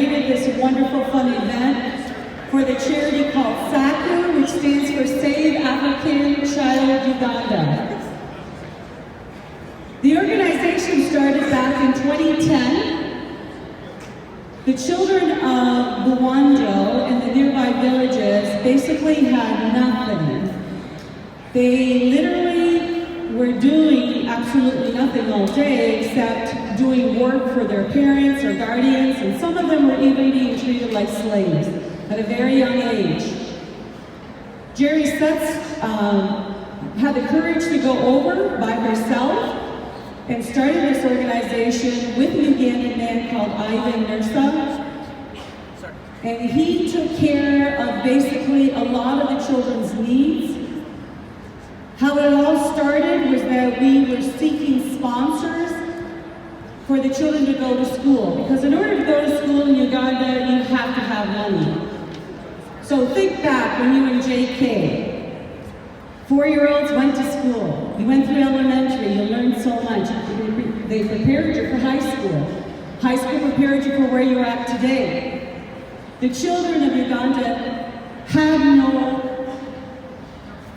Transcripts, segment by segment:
created this wonderful, fun event for the charity called SACU, which stands for Save African Child Uganda. The organization started back in 2010. The children of Buwando and the nearby villages basically had nothing. They literally were doing absolutely nothing all day except doing work for their parents or guardians, and some of them were even being treated like slaves at a very young age. Jerry Setz had the courage to go over by herself and started this organization with a Ugandan man called Ivan Nursa. And he took care of basically a lot of the children's needs. How it all started was that we were seeking sponsors for the children to go to school. Because in order to go to school in Uganda, you have to have money. So think back when you were in JK. 4-year-olds went to school. You went through elementary, you learned so much. They prepared you for high school. High school prepared you for where you're at today. The children of Uganda had no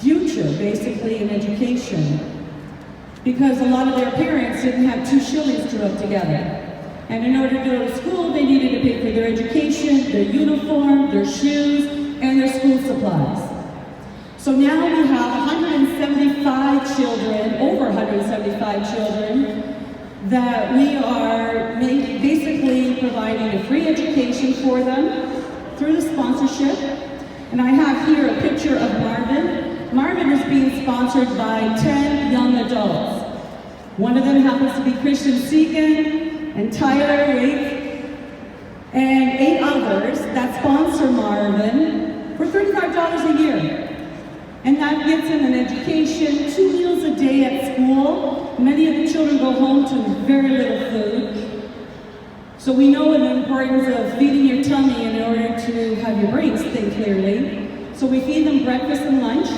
future, basically, in education, because a lot of their parents didn't have 2 shillings to rub together. And in order to go to school, they needed to pay for their education, their uniform, their shoes, and their school supplies. So now we have 175 children, over 175 children, that we are basically providing a free education for them through the sponsorship. And I have here a picture of Marvin. Marvin is being sponsored by 10 young adults. One of them happens to be Christian Segan and Tyler Wake, and 8 others that sponsor Marvin for $35 a year. And that gets him an education, 2 meals a day at school. Many of the children go home to very little food. So we know the importance of feeding your tummy in order to have your brains think clearly. So we feed them breakfast and lunch.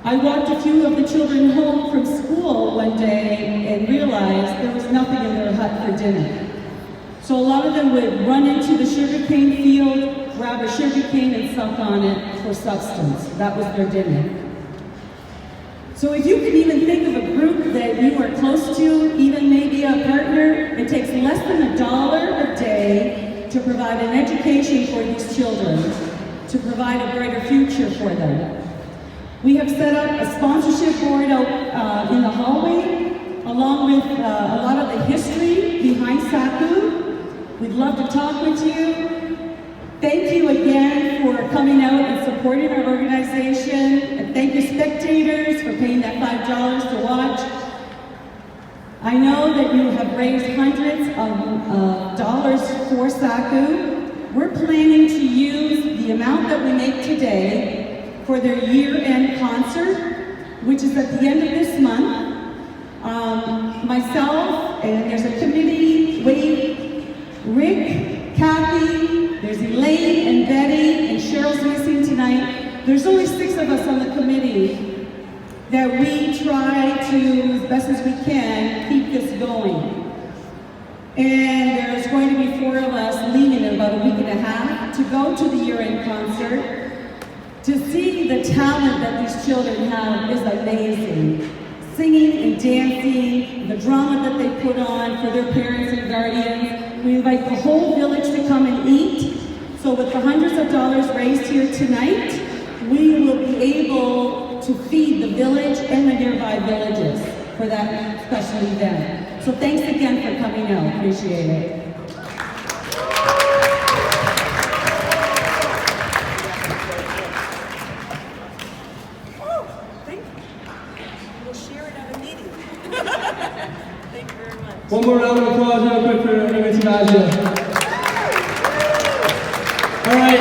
I walked a few of the children home from school one day and realized there was nothing in their hut for dinner. So a lot of them would run into the sugarcane field, grab a sugarcane and suck on it for substance. That was their dinner. So if you can even think of a group that you are close to, even maybe a partner, it takes less than $1 a day to provide an education for these children, to provide a brighter future for them. We have set up a sponsorship board out in the hallway, along with a lot of the history behind SACU. We'd love to talk with you. Thank you again for coming out and supporting our organization. And thank you, spectators, for paying that $5 to watch. I know that you have raised hundreds of dollars for SACU. We're planning to use the amount that we make today for their year-end concert, which is at the end of this month. Myself, and there's a committee, Wade, Rick, Kathy, there's Elaine and Betty, and Cheryl's missing tonight. There's only 6 of us on the committee that we try to, as best as we can, keep this going. And there's going to be 4 of us leaving in about a week and a half to go to the year-end concert. To see the talent that these children have is amazing. Singing and dancing, the drama that they put on for their parents and guardians. We invite the whole village to come and eat. So with the hundreds of dollars raised here tonight, we will be able to feed the village and the nearby villages for that special event. So thanks again for coming out. Appreciate it. One more round of applause real quick for Image Magia. All right.